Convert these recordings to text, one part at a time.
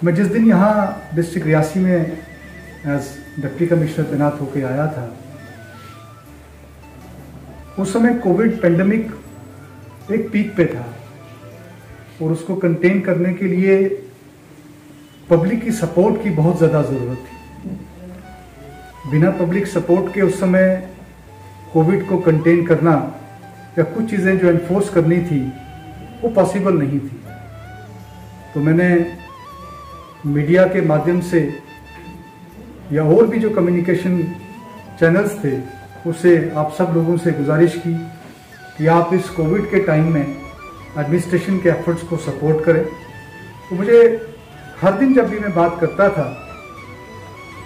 मैं जिस दिन यहाँ डिस्ट्रिक्ट रियासी में एज डिप्टी कमिश्नर तैनात होकर आया था, उस समय कोविड पेंडेमिक एक पीक पे था और उसको कंटेन करने के लिए पब्लिक की सपोर्ट की बहुत ज़्यादा ज़रूरत थी। बिना पब्लिक सपोर्ट के उस समय कोविड को कंटेन करना या कुछ चीज़ें जो एनफोर्स करनी थी वो पॉसिबल नहीं थी। तो मैंने मीडिया के माध्यम से या और भी जो कम्युनिकेशन चैनल्स थे उससे आप सब लोगों से गुजारिश की कि आप इस कोविड के टाइम में एडमिनिस्ट्रेशन के एफर्ट्स को सपोर्ट करें। तो मुझे हर दिन जब भी मैं बात करता था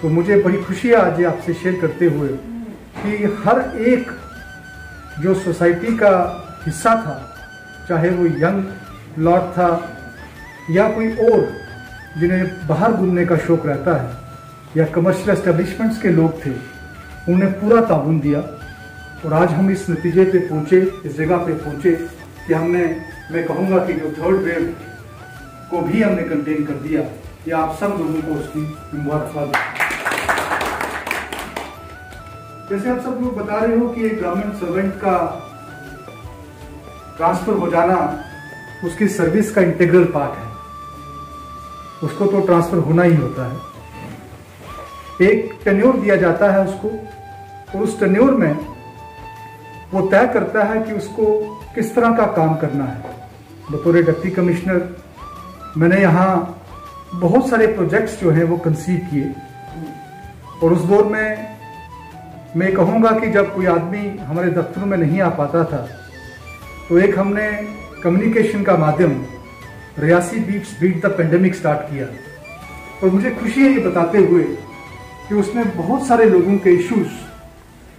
तो मुझे बड़ी खुशी है आज आपसे शेयर करते हुए कि हर एक जो सोसाइटी का हिस्सा था, चाहे वो यंग लॉट था या कोई और जिन्हें बाहर घूमने का शौक रहता है या कमर्शियल एस्टेब्लिशमेंट्स के लोग थे, उन्हें पूरा ताउन दिया और आज हम इस नतीजे पे पहुंचे, इस जगह पे पहुंचे कि मैं कहूँगा कि जो थर्ड वेव को भी हमने कंटेन कर दिया। ये आप सब लोगों को उसकी मुबारकबाद। जैसे आप सब लोग बता रहे हो कि एक गवर्नमेंट सर्वेंट का ट्रांसफर हो जाना उसकी सर्विस का इंटीग्रल पार्ट है, उसको तो ट्रांसफर होना ही होता है। एक टेन्योर दिया जाता है उसको और उस टेन्योर में वो तय करता है कि उसको किस तरह का काम करना है। बतौर डिप्टी कमिश्नर मैंने यहाँ बहुत सारे प्रोजेक्ट्स जो हैं वो कंसीव किए और उस दौर में मैं कहूँगा कि जब कोई आदमी हमारे दफ्तरों में नहीं आ पाता था तो एक हमने कम्युनिकेशन का माध्यम Reasi beat the pandemic start किया और मुझे खुशी है ये बताते हुए कि उसमें बहुत सारे लोगों के इश्यूज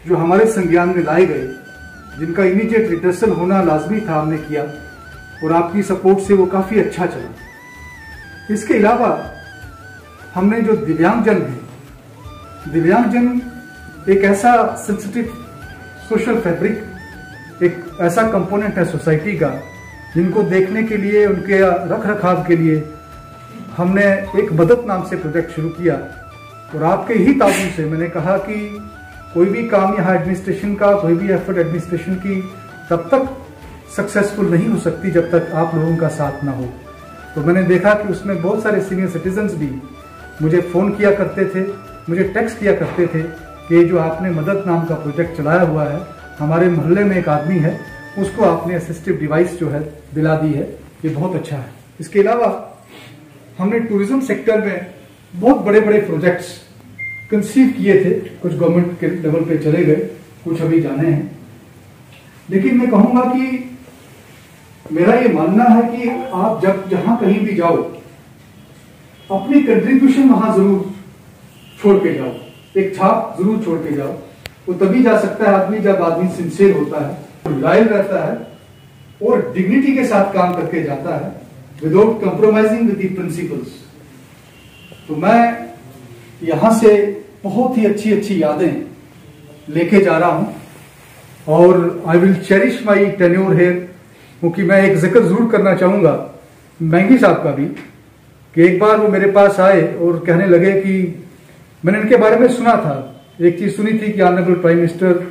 जो हमारे संज्ञान में लाए गए, जिनका इमीडिएट रिड्रेसल होना लाजमी था, हमने किया और आपकी सपोर्ट से वो काफ़ी अच्छा चला। इसके अलावा हमने जो दिव्यांगजन हैं, दिव्यांगजन एक ऐसा सेंसिटिव सोशल फैब्रिक, एक ऐसा कंपोनेंट है सोसाइटी का, जिनको देखने के लिए, उनके रख रखाव के लिए हमने एक मदद नाम से प्रोजेक्ट शुरू किया और आपके ही ताउन से मैंने कहा कि कोई भी काम यहाँ एडमिनिस्ट्रेशन का, कोई भी एफर्ट एडमिनिस्ट्रेशन की तब तक सक्सेसफुल नहीं हो सकती जब तक आप लोगों का साथ ना हो। तो मैंने देखा कि उसमें बहुत सारे सीनियर सिटीजन्स भी मुझे फ़ोन किया करते थे, मुझे टेक्स्ट किया करते थे कि जो आपने मदद नाम का प्रोजेक्ट चलाया हुआ है, हमारे मोहल्ले में एक आदमी है, उसको आपने असिस्टिव डिवाइस जो है दिला दी है, ये बहुत अच्छा है। इसके अलावा हमने टूरिज्म सेक्टर में बहुत बड़े बड़े प्रोजेक्ट्स कंसीव किए थे, कुछ गवर्नमेंट के लेवल पे चले गए, कुछ अभी जाने हैं। लेकिन मैं कहूँगा कि मेरा ये मानना है कि आप जब जहाँ कहीं भी जाओ अपनी कंट्रीब्यूशन वहाँ जरूर छोड़ के जाओ, एक छाप जरूर छोड़ के जाओ। वो तभी जा सकता है आदमी जब आदमी सिंसियर होता है, लॉयल रहता है और डिग्निटी के साथ काम करके जाता है, without compromising with the principles. तो मैं यहाँ से बहुत ही अच्छी अच्छी यादें लेके जा रहा हूँ और I will cherish my tenure here. क्योंकि मैं एक जिक्र जरूर करना चाहूँगा मैंगी साहब का भी, कि एक बार वो मेरे पास आए और कहने लगे कि मैंने इनके बारे में सुना था, एक चीज़ सुनी थी कि ऑनरेबल प्राइम मिनिस्टर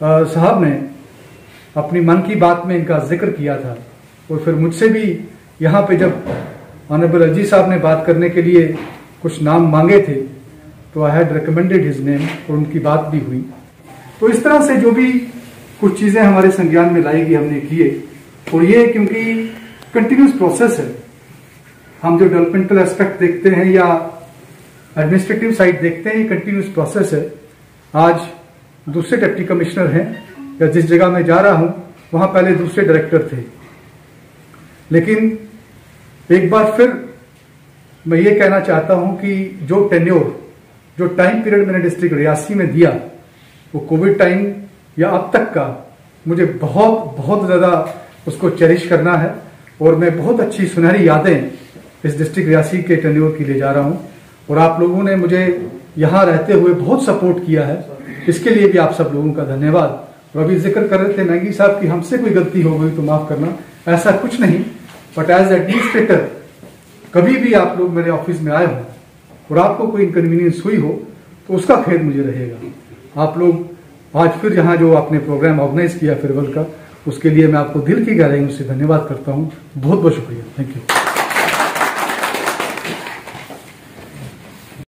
साहब ने अपनी मन की बात में इनका जिक्र किया था और फिर मुझसे भी यहाँ पे जब ऑनरेबल अजीज साहब ने बात करने के लिए कुछ नाम मांगे थे तो I had recommended his name और उनकी बात भी हुई। तो इस तरह से जो भी कुछ चीज़ें हमारे संज्ञान में लाएगी हमने किए और ये क्योंकि कंटिन्यूस प्रोसेस है, हम जो डेवलपमेंटल एस्पेक्ट देखते हैं या एडमिनिस्ट्रेटिव साइड देखते हैं, ये कंटिन्यूस प्रोसेस है। आज दूसरे डिप्टी कमिश्नर हैं या जिस जगह मैं जा रहा हूं वहां पहले दूसरे डायरेक्टर थे, लेकिन एक बार फिर मैं ये कहना चाहता हूं कि जो टेन्योर, जो टाइम पीरियड मैंने डिस्ट्रिक्ट रियासी में दिया वो कोविड टाइम या अब तक का, मुझे बहुत बहुत ज़्यादा उसको चेरिश करना है और मैं बहुत अच्छी सुनहरी यादें इस डिस्ट्रिक्ट रियासी के टेन्योर की ले जा रहा हूं और आप लोगों ने मुझे यहाँ रहते हुए बहुत सपोर्ट किया है, इसके लिए भी आप सब लोगों का धन्यवाद। और अभी जिक्र कर रहे थे मैंगी साहब की हमसे कोई गलती हो गई तो माफ़ करना, ऐसा कुछ नहीं, बट एज एडमिनिस्ट्रेटर कभी भी आप लोग मेरे ऑफिस में आए हो और आपको कोई इनकन्वीनियंस हुई हो तो उसका खेद मुझे रहेगा। आप लोग आज फिर यहाँ जो आपने प्रोग्राम ऑर्गेनाइज किया फेयरवेल का, उसके लिए मैं आपको दिल की गहराइयों से धन्यवाद करता हूँ। बहुत बहुत शुक्रिया। Thank you.